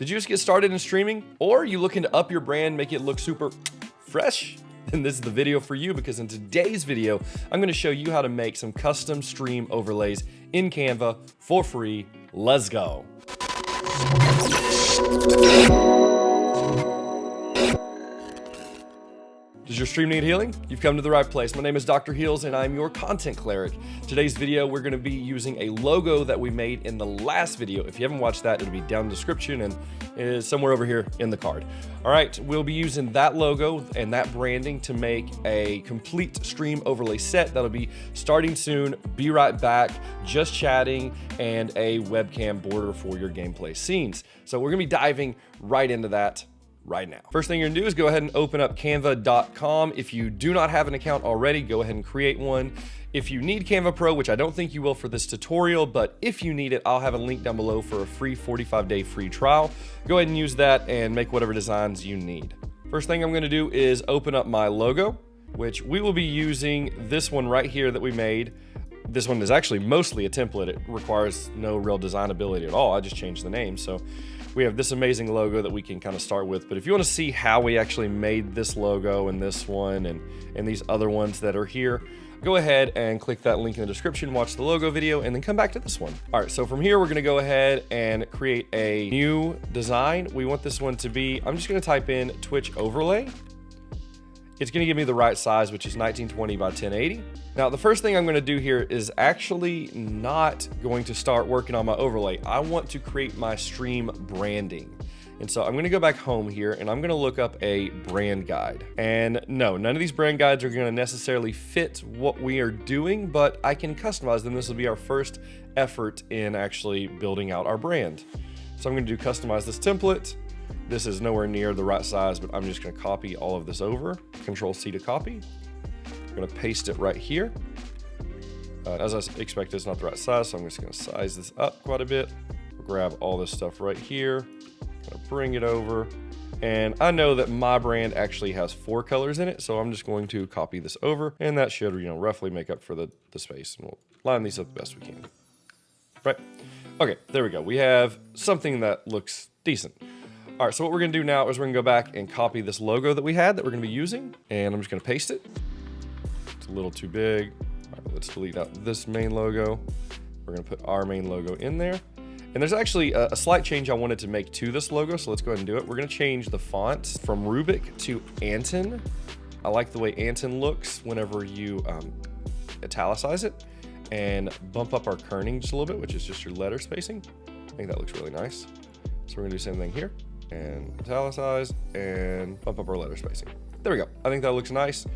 Did you just get started in streaming? Or are you looking to up your brand, make it look super fresh? Then this is the video for you, because in today's video, I'm gonna show you how to make some custom stream overlays in Canva for free. Let's go. Does your stream need healing? You've come to the right place. My name is Dr. Heals and I'm your content cleric. Today's video, we're gonna be using a logo that we made in the last video. If you haven't watched that, it'll be down in the description and is somewhere over here in the card. All right, we'll be using that logo and that branding to make a complete stream overlay set that'll be starting soon. Be right back, just chatting, and a webcam border for your gameplay scenes. So we're gonna be diving right into that right now. First thing you're gonna do is go ahead and open up canva.com. If you do not have an account already, go ahead and create one. If you need Canva Pro, which I don't think you will for this tutorial, but if you need it, I'll have a link down below for a free 45-day free trial. Go ahead and use that and make whatever designs you need. First thing I'm gonna do is open up my logo, which we will be using this one right here that we made. This one is actually mostly a template. It requires no real design ability at all. I just changed the name. So we have this amazing logo that we can kind of start with. But if you want to see how we actually made this logo and this one and these other ones that are here, go ahead and click that link in the description, watch the logo video, and then come back to this one. All right, so from here, we're gonna go ahead and create a new design. We want this one to be, I'm just gonna type in Twitch overlay. It's gonna give me the right size, which is 1920 by 1080. Now, the first thing I'm gonna do here is actually not going to start working on my overlay. I want to create my stream branding. And so I'm gonna go back home here and I'm gonna look up a brand guide. And no, none of these brand guides are gonna necessarily fit what we are doing, but I can customize them. This will be our first effort in actually building out our brand. So I'm gonna do customize this template. This is nowhere near the right size, but I'm just gonna copy all of this over. Control C to copy. I'm gonna paste it right here. As I expected, it's not the right size, so I'm just gonna size this up quite a bit. We'll grab all this stuff right here. Gonna bring it over. And I know that my brand actually has 4 colors in it, so I'm just going to copy this over, and that should, roughly make up for the space. And we'll line these up the best we can. Right? Okay, there we go. We have something that looks decent. All right, so what we're gonna do now is we're gonna go back and copy this logo that we had that we're gonna be using, and I'm just gonna paste it. It's a little too big. All right, let's delete out this main logo. We're gonna put our main logo in there. And there's actually a slight change I wanted to make to this logo, so let's go ahead and do it. We're gonna change the font from Rubik to Anton. I like the way Anton looks whenever you italicize it, and bump up our kerning just a little bit, which is just your letter spacing. I think that looks really nice. So we're gonna do the same thing here, and italicize, and bump up our letter spacing. There we go. I think that looks nice.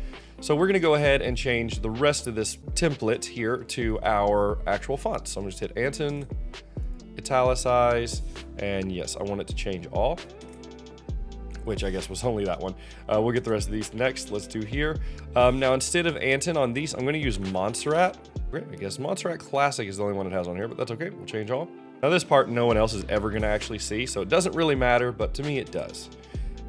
So we're gonna go ahead and change the rest of this template here to our actual font. So I'm just hit Anton, italicize, and yes, I want it to change all, which I guess was only that one. We'll get the rest of these next. Let's do here. Now, instead of Anton on these, I'm gonna use Montserrat. I guess Montserrat Classic is the only one it has on here, but that's okay, we'll change all. Now this part, no one else is ever gonna actually see, so it doesn't really matter, but to me it does.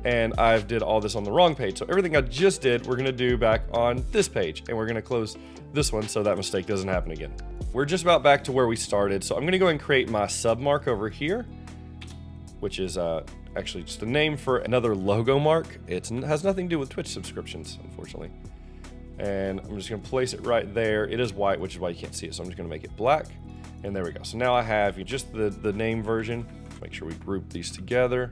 And I've did all this on the wrong page. So everything I just did, we're gonna do back on this page, and we're gonna close this one so that mistake doesn't happen again. We're just about back to where we started. So I'm gonna go ahead and create my sub mark over here, which is actually just a name for another logo mark. It has nothing to do with Twitch subscriptions, unfortunately. And I'm just gonna place it right there. It is white, which is why you can't see it. So I'm just gonna make it black. And there we go. So now I have just the name version. Make sure we group these together.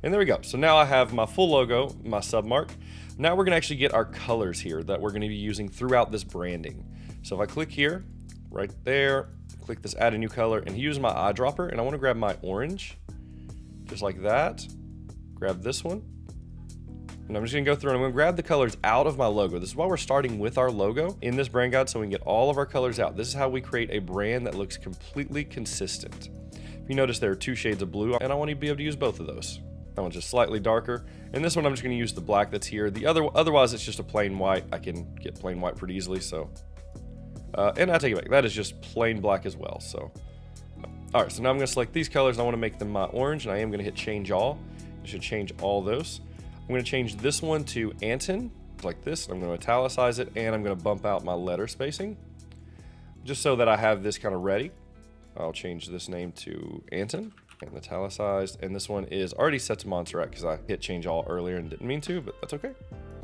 And there we go. So now I have my full logo, my sub mark. Now we're gonna actually get our colors here that we're gonna be using throughout this branding. So if I click here, right there, click this add a new color, and use my eyedropper, and I wanna grab my orange, just like that. Grab this one. And I'm just gonna go through and I'm gonna grab the colors out of my logo. This is why we're starting with our logo in this brand guide, so we can get all of our colors out. This is how we create a brand that looks completely consistent. If you notice, there are 2 shades of blue, and I want to be able to use both of those. That one's just slightly darker. And this one, I'm just gonna use the black that's here. Otherwise, it's just a plain white. I can get plain white pretty easily, so. And I take it back, that is just plain black as well, so. All right, so now I'm gonna select these colors, and I wanna make them my orange, and I am gonna hit change all. I should change all those. I'm gonna change this one to Anton, like this. I'm gonna italicize it, and I'm gonna bump out my letter spacing, just so that I have this kind of ready. I'll change this name to Anton. and italicized. And this one is already set to Montserrat because I hit change all earlier and didn't mean to, but that's okay.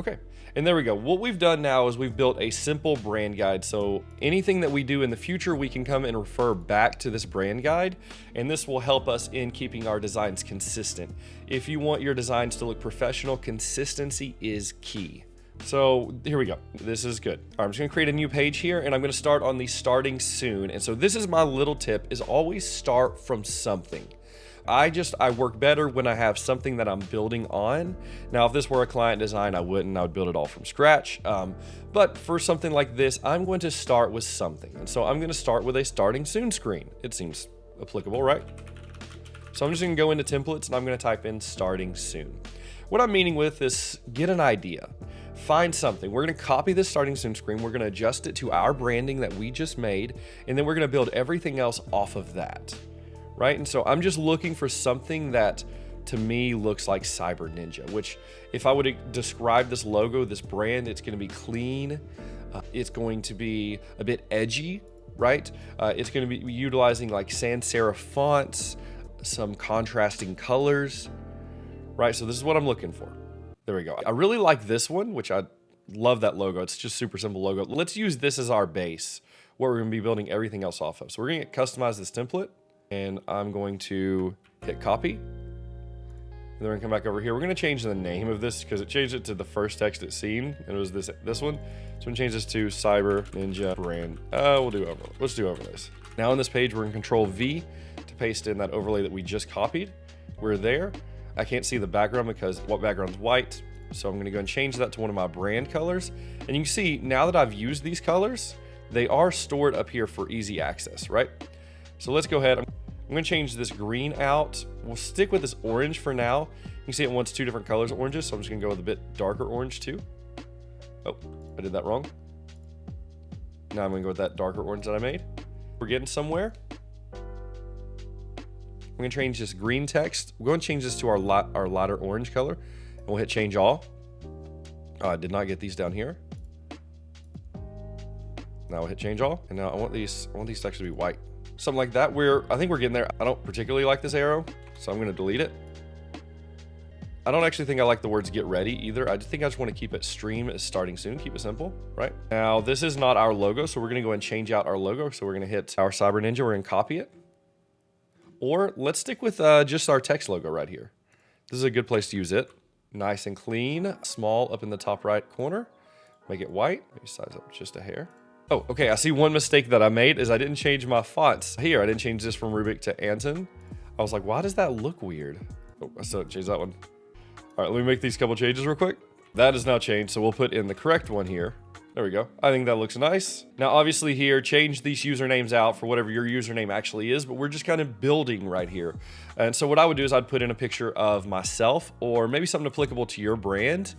Okay, and there we go. What we've done now is we've built a simple brand guide. So anything that we do in the future, we can come and refer back to this brand guide, and this will help us in keeping our designs consistent. If you want your designs to look professional, consistency is key. So here we go. This is good. All right, I'm just gonna create a new page here, and I'm gonna start on the starting soon. And so this is my little tip, is always start from something. I work better when I have something that I'm building on. Now, if this were a client design, I would build it all from scratch. But for something like this, I'm going to start with something. And so I'm gonna start with a starting soon screen. It seems applicable, right? So I'm just gonna go into templates and I'm gonna type in starting soon. What I'm meaning with this, get an idea. Find something. We're gonna copy this starting soon screen. We're gonna adjust it to our branding that we just made. And then we're gonna build everything else off of that. Right? And so I'm just looking for something that to me looks like Cyber Ninja, which if I would describe this logo, this brand, it's going to be clean. It's going to be a bit edgy, right? It's going to be utilizing like sans serif fonts, some contrasting colors, right? So this is what I'm looking for. There we go. I really like this one, which I love that logo. It's just super simple logo. Let's use this as our base, where we're going to be building everything else off of. So we're going to customize this template. And I'm going to hit copy. And then we're gonna come back over here. We're gonna change the name of this because it changed it to the first text it seen. And it was this one. So we're gonna change this to Cyber Ninja brand. We'll do overlay. Let's do overlays. Now on this page, we're gonna Control V to paste in that overlay that we just copied. We're there. I can't see the background because what background's white. So I'm gonna go and change that to one of my brand colors. And you can see now that I've used these colors, they are stored up here for easy access, right? So let's go ahead. I'm gonna change this green out. We'll stick with this orange for now. You can see it wants two different colors of oranges, so I'm just gonna go with a bit darker orange too. Oh, I did that wrong. Now I'm gonna go with that darker orange that I made. We're getting somewhere. I'm gonna change this green text. We're gonna change this to our lighter orange color, and we'll hit change all. I did not get these down here. Now we'll hit change all, and now I want these texts to be white. Something like that. I think we're getting there. I don't particularly like this arrow, so I'm gonna delete it. I don't actually think I like the words get ready either. I think I just want to keep it stream as starting soon, keep it simple, right? Now this is not our logo, so we're gonna go and change out our logo. So we're gonna hit our Cyber Ninja, we're gonna copy it. Or let's stick with just our text logo right here. This is a good place to use it. Nice and clean, small up in the top right corner. Make it white, maybe size up just a hair. Oh, okay, I see one mistake that I made is I didn't change my fonts. Here, I didn't change this from Rubik to Anton. I was like, why does that look weird? Oh, I still changed that one. All right, let me make these couple changes real quick. That is now changed, so we'll put in the correct one here. There we go. I think that looks nice. Now, obviously here, change these usernames out for whatever your username actually is, but we're just kind of building right here. And so what I would do is I'd put in a picture of myself or maybe something applicable to your brand.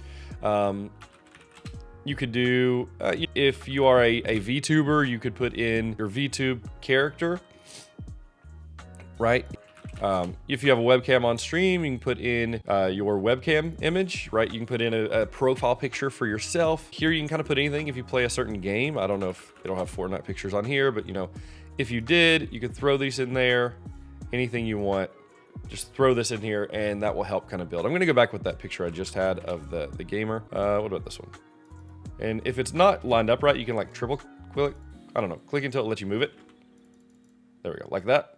You could do, if you are a VTuber, you could put in your VTube character, right? If you have a webcam on stream, you can put in your webcam image, right? You can put in a profile picture for yourself. Here you can kind of put anything if you play a certain game. I don't know if they don't have Fortnite pictures on here, but you know, if you did, you could throw these in there, anything you want. Just throw this in here and that will help kind of build. I'm gonna go back with that picture I just had of the gamer. What about this one? And if it's not lined up right, you can like triple click, I don't know, click until it lets you move it. There we go, like that.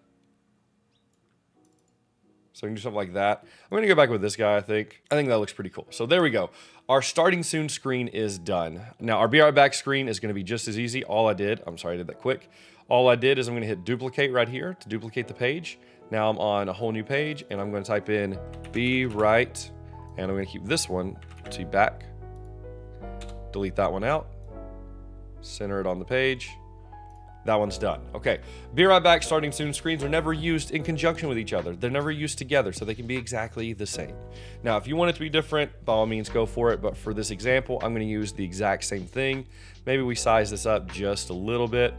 So we can do something like that. I'm gonna go back with this guy, I think. I think that looks pretty cool. So there we go. Our starting soon screen is done. Now our be right back screen is gonna be just as easy. All I did, I'm sorry I did that quick. All I did is I'm gonna hit duplicate right here to duplicate the page. Now I'm on a whole new page and I'm gonna type in be right, and I'm gonna keep this one to back. Delete that one out, center it on the page. That one's done. Okay, be right back. Starting soon screens are never used in conjunction with each other. They're never used together, so they can be exactly the same. Now, if you want it to be different, by all means, go for it. But for this example, I'm gonna use the exact same thing. Maybe we size this up just a little bit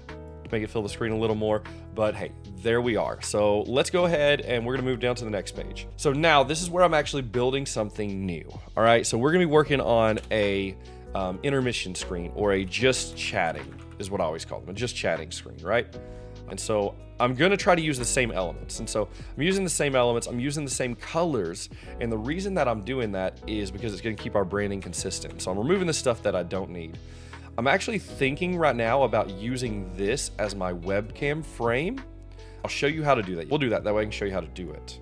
to make it fill the screen a little more, but hey, there we are. So let's go ahead and we're gonna move down to the next page. So now this is where I'm actually building something new. All right, so we're gonna be working on a intermission screen, or a just chatting is what I always call them, a just chatting screen, right? And so I'm gonna try to use the same elements. And so I'm using the same elements, I'm using the same colors. And the reason that I'm doing that is because it's gonna keep our branding consistent. So I'm removing the stuff that I don't need. I'm actually thinking right now about using this as my webcam frame. I'll show you how to do that. We'll do that way I can show you how to do it.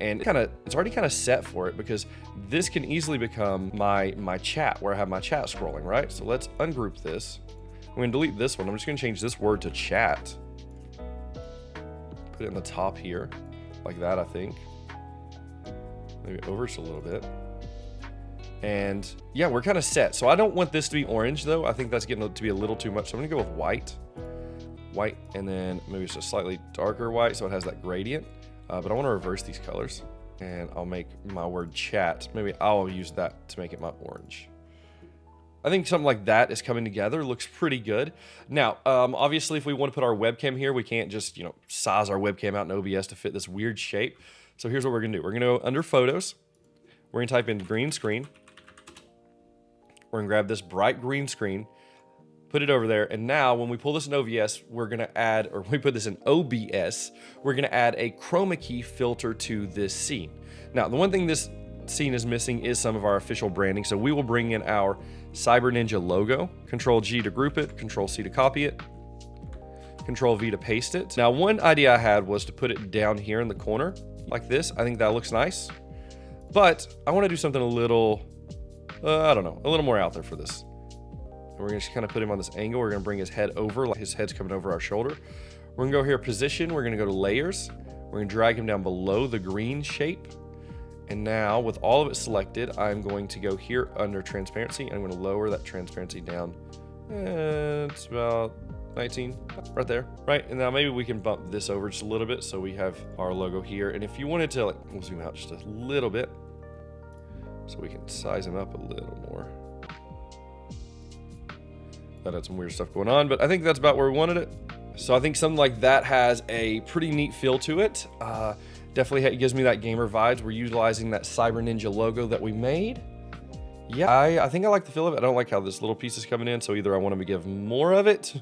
And it's already kind of set for it because this can easily become my chat where I have my chat scrolling, right? So let's ungroup this. I'm gonna delete this one. I'm just gonna change this word to chat. Put it in the top here, like that, I think. Maybe over just a little bit. And yeah, we're kind of set. So I don't want this to be orange though. I think that's getting to be a little too much. So I'm gonna go with white. White, and then maybe it's a slightly darker white so it has that gradient. But I want to reverse these colors, and I'll make my word chat. Maybe I'll use that to make it my orange. I think something like that is coming together, looks pretty good. Now, obviously, if we want to put our webcam here, we can't just, size our webcam out in OBS to fit this weird shape. So here's what we're going to do. We're going to go under Photos. We're going to type in green screen. We're going to grab this bright green screen, put it over there, and now when we pull this in OBS, we're gonna add, or we put this in OBS, we're gonna add a chroma key filter to this scene. Now, the one thing this scene is missing is some of our official branding, so we will bring in our Cyber Ninja logo, Control G to group it, Control C to copy it, Control V to paste it. Now, one idea I had was to put it down here in the corner, like this. I think that looks nice, but I wanna do something a little, I don't know, a little more out there for this. We're gonna just kind of put him on this angle. We're gonna bring his head over, like his head's coming over our shoulder. We're gonna go here, position. We're gonna go to layers. We're gonna drag him down below the green shape. And now with all of it selected, I'm going to go here under transparency. And I'm gonna lower that transparency down. It's about 19, right there, right? And now maybe we can bump this over just a little bit so we have our logo here. And if you wanted to, we'll zoom out just a little bit so we can size him up a little more. That had some weird stuff going on, but I think that's about where we wanted it. So I think something like that has a pretty neat feel to it. Definitely gives me that gamer vibes. We're utilizing that Cyber Ninja logo that we made. Yeah, I think I like the feel of it. I don't like how this little piece is coming in, so either I want to give more of it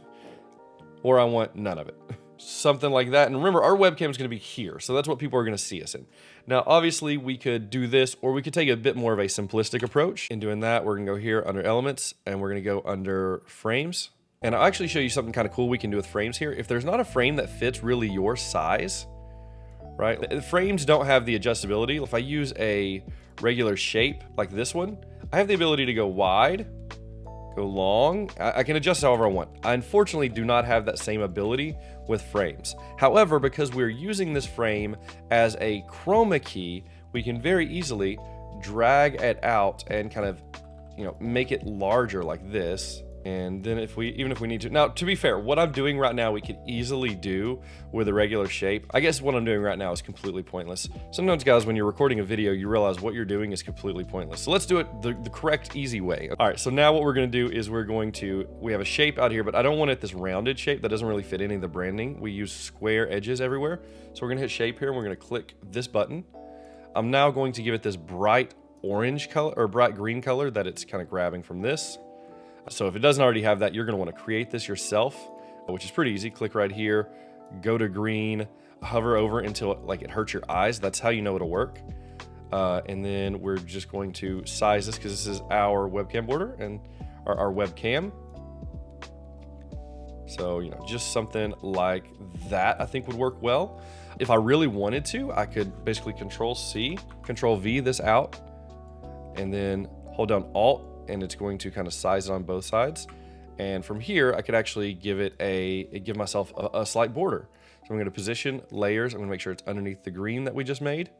or I want none of it. Something like that. And remember, our webcam is going to be here, so that's what people are going to see us in. Now, obviously, we could do this, or we could take a bit more of a simplistic approach. In doing that, we're going to go here under Elements, and we're going to go under Frames. And I'll actually show you something kind of cool we can do with frames here. If there's not a frame that fits really your size, right? The frames don't have the adjustability. If I use a regular shape like this one, I have the ability to go wide, go long. I can adjust however I want. I unfortunately do not have that same ability with frames. However, because we're using this frame as a chroma key, we can very easily drag it out and kind of, make it larger like this. And then even if we need to. Now, to be fair, what I'm doing right now, we could easily do with a regular shape. I guess what I'm doing right now is completely pointless. Sometimes, guys, when you're recording a video, you realize what you're doing is completely pointless. So let's do it the correct, easy way. All right, so now what we're gonna do is we have a shape out here, but I don't want it this rounded shape. That doesn't really fit any of the branding. We use square edges everywhere. So we're gonna hit shape here, and we're gonna click this button. I'm now going to give it this bright orange color, or bright green color that it's kind of grabbing from this. So if it doesn't already have that, you're gonna wanna create this yourself, which is pretty easy. Click right here, go to green, hover over until it hurts your eyes. That's how you know it'll work. And then we're just going to size this because this is our webcam border and our webcam. So, just something like that I think would work well. If I really wanted to, I could basically Control C, Control V this out, and then hold down Alt, and it's going to kind of size it on both sides. And from here, I could actually give myself a slight border. So I'm going to position layers. I'm going to make sure it's underneath the green that we just made.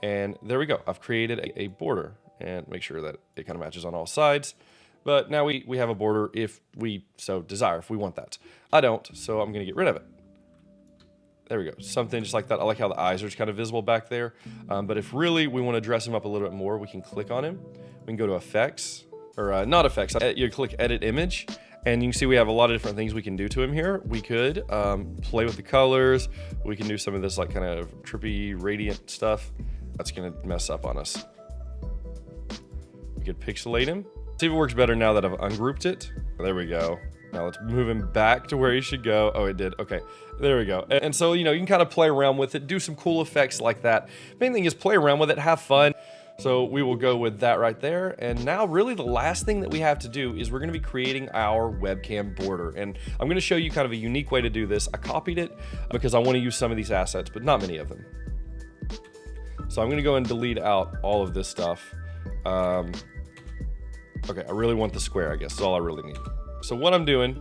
And there we go. I've created a border, and make sure that it kind of matches on all sides. But now we have a border if we so desire, if we want that. I don't, so I'm going to get rid of it. There we go. Something just like that. I like how the eyes are just kind of visible back there. But if really we want to dress him up a little bit more, we can click on him. We can go to Effects. Or not effects, you click edit image, and you can see we have a lot of different things we can do to him here. We could play with the colors. We can do some of this kind of trippy, radiant stuff. That's gonna mess up on us. We could pixelate him. See if it works better now that I've ungrouped it. There we go. Now let's move him back to where he should go. Oh, it did. Okay, there we go. And so, you know, you can kind of play around with it, do some cool effects like that. Main thing is play around with it, have fun. So we will go with that right there. And now really the last thing that we have to do is we're gonna be creating our webcam border. And I'm gonna show you kind of a unique way to do this. I copied it because I wanna use some of these assets, but not many of them. So I'm gonna go and delete out all of this stuff. Okay, I really want the square, I guess, is all I really need. So what I'm doing,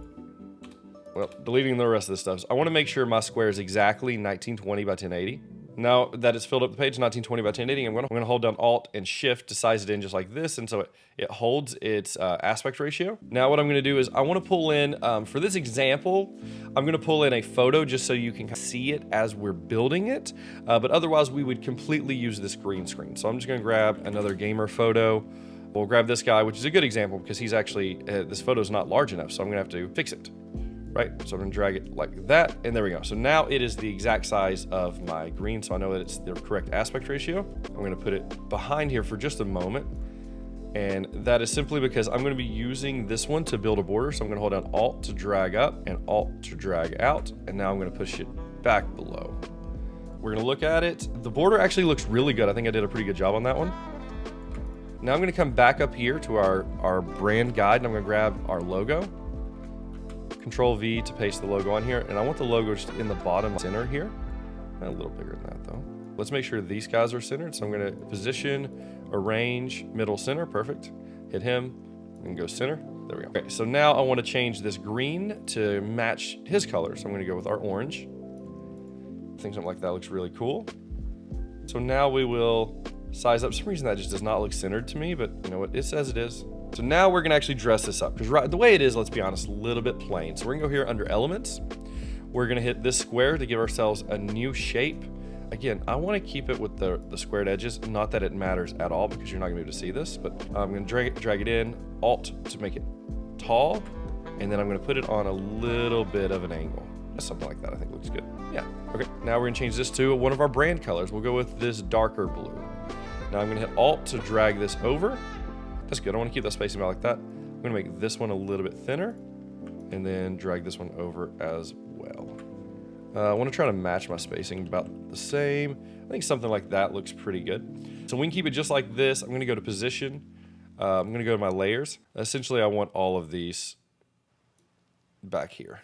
well, deleting the rest of this stuff, I want to make sure my square is exactly 1920 by 1080. Now that it's filled up the page 1920 by 1080, I'm going to hold down Alt and Shift to size it in just like this, and so it holds its aspect ratio. Now what I'm going to do is I want to pull in, for this example, I'm going to pull in a photo just so you can see it as we're building it, but otherwise we would completely use this green screen. So I'm just going to grab another gamer photo. We'll grab this guy, which is a good example because he's actually, this photo is not large enough, so I'm gonna have to fix it, right? So I'm gonna drag it like that, and there we go. So now it is the exact size of my green, so I know that it's the correct aspect ratio. I'm gonna put it behind here for just a moment, and that is simply because I'm gonna be using this one to build a border, so I'm gonna hold down Alt to drag up and Alt to drag out, and now I'm gonna push it back below. We're gonna look at it. The border actually looks really good. I think I did a pretty good job on that one. Now I'm going to come back up here to our brand guide, and I'm going to grab our logo. Control V to paste the logo on here, and I want the logo just in the bottom center here. A little bigger than that though. Let's make sure these guys are centered, so I'm going to position, arrange, middle center, perfect. Hit him, and go center. There we go. Okay, so now I want to change this green to match his color, so I'm going to go with our orange. I think something like that looks really cool. So now we will size up. For some reason that just does not look centered to me, but you know what, it says it is. So now we're gonna actually dress this up because the way it is, let's be honest, a little bit plain. So we're gonna go here under elements. We're gonna hit this square to give ourselves a new shape. Again, I want to keep it with the squared edges, not that it matters at all because you're not gonna be able to see this, but I'm gonna drag it in, Alt to make it tall, and then I'm gonna put it on a little bit of an angle. Something like that I think looks good. Yeah, okay, now we're gonna change this to one of our brand colors. We'll go with this darker blue. Now I'm going to hit Alt to drag this over. That's good. I want to keep that spacing about like that. I'm going to make this one a little bit thinner and then drag this one over as well. I want to try to match my spacing about the same. I think something like that looks pretty good. So we can keep it just like this. I'm going to go to position. I'm going to go to my layers. Essentially, I want all of these back here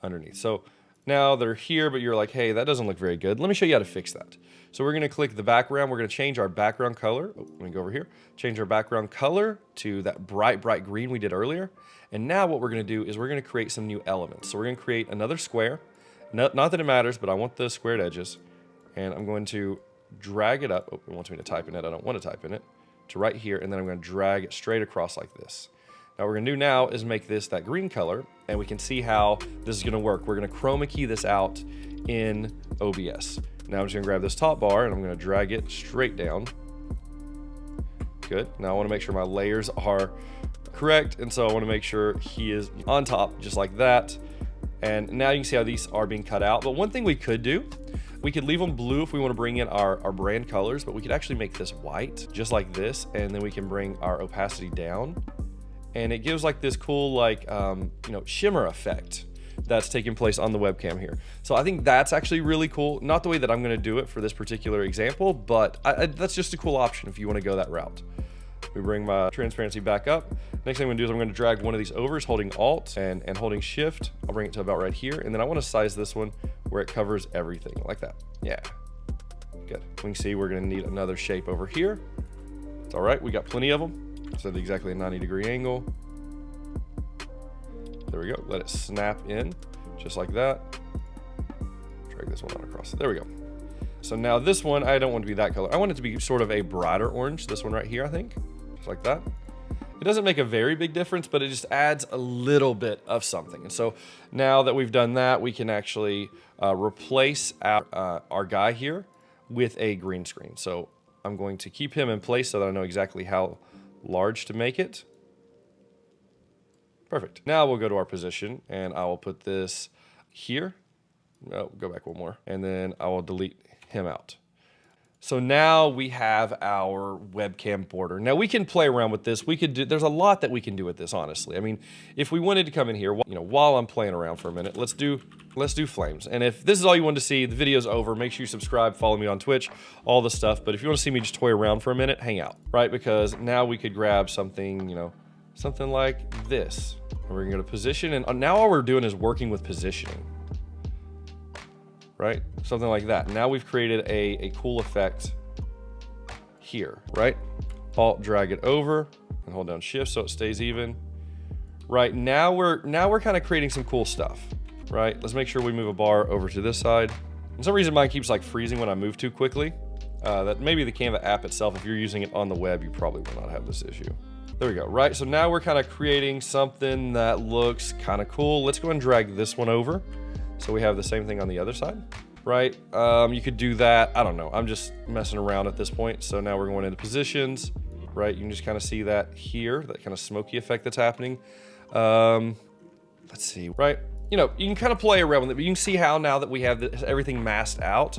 underneath. So now they're here, but you're like, hey, that doesn't look very good. Let me show you how to fix that. So we're gonna click the background. We're gonna change our background color. Oh, let me go over here. Change our background color to that bright green we did earlier. And now what we're gonna do is we're gonna create some new elements. So we're gonna create another square. Not that it matters, but I want the squared edges. And I'm going to drag it up. Oh, it wants me to type in it. I don't want to type in it. To right here, and then I'm gonna drag it straight across like this. Now what we're gonna do now is make this that green color, and we can see how this is gonna work. We're gonna chroma key this out in OBS. Now I'm just gonna grab this top bar and I'm gonna drag it straight down. Good. Now I wanna make sure my layers are correct, and so I wanna make sure he is on top, just like that. And now you can see how these are being cut out. But one thing we could do, we could leave them blue if we wanna bring in our brand colors, but we could actually make this white, just like this, and then we can bring our opacity down. And it gives like this cool, like, you know, shimmer effect that's taking place on the webcam here. So I think that's actually really cool. Not the way that I'm gonna do it for this particular example, but that's just a cool option if you wanna go that route. We bring my transparency back up. Next thing I'm gonna do is I'm gonna drag one of these overs, holding Alt and holding Shift. I'll bring it to about right here. And then I wanna size this one where it covers everything, like that. Yeah, good. We can see we're gonna need another shape over here. It's all right, we got plenty of them. So exactly a 90-degree angle. There we go. Let it snap in, just like that. Drag this one on across. There we go. So now this one, I don't want to be that color. I want it to be sort of a brighter orange. This one right here, I think, just like that. It doesn't make a very big difference, but it just adds a little bit of something. And so now that we've done that, we can actually replace our guy here with a green screen. So I'm going to keep him in place so that I know exactly how large to make it. Perfect. Now we'll go to our position and I will put this here. Oh, go back one more. And then I will delete him out. So now we have our webcam border. Now we can play around with this. We could do, there's a lot that we can do with this, honestly. I mean, if we wanted to come in here, you know, while I'm playing around for a minute, let's do flames. And if this is all you wanted to see, the video's over. Make sure you subscribe, follow me on Twitch, all the stuff. But if you want to see me just toy around for a minute, hang out, right? Because now we could grab something, you know, something like this. And we're gonna go to position, and now all we're doing is working with positioning. Right? Something like that. Now we've created a cool effect here, right? Alt, drag it over, and hold down Shift so it stays even. Right, now we're kind of creating some cool stuff, right? Let's make sure we move a bar over to this side. For some reason mine keeps like freezing when I move too quickly. That maybe the Canva app itself, if you're using it on the web, you probably will not have this issue. There we go, right? So now we're kind of creating something that looks kind of cool. Let's go and drag this one over. So we have the same thing on the other side, right? You could do that. I don't know. I'm just messing around at this point. So now we're going into positions, right? You can just kind of see that here, that kind of smoky effect that's happening. Let's see, right? You know, you can kind of play around with it, but you can see how now that we have this, everything masked out,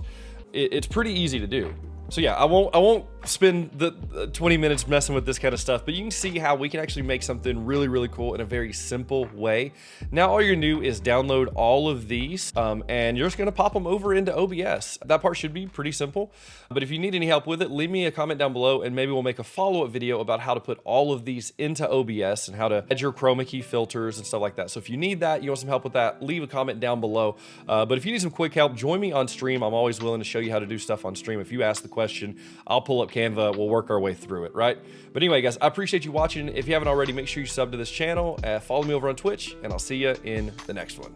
it's pretty easy to do. So yeah, I won't spend the 20 minutes messing with this kind of stuff, but you can see how we can actually make something really, really cool in a very simple way. Now all you're gonna do is download all of these and you're just gonna pop them over into OBS. That part should be pretty simple, but if you need any help with it, leave me a comment down below and maybe we'll make a follow-up video about how to put all of these into OBS and how to add your chroma key filters and stuff like that. So if you need that, you want some help with that, leave a comment down below. But if you need some quick help, join me on stream. I'm always willing to show you how to do stuff on stream. If you ask the question, I'll pull up Canva, we'll work our way through it, right? But anyway, guys, I appreciate you watching. If you haven't already, make sure you sub to this channel, follow me over on Twitch, and I'll see you in the next one.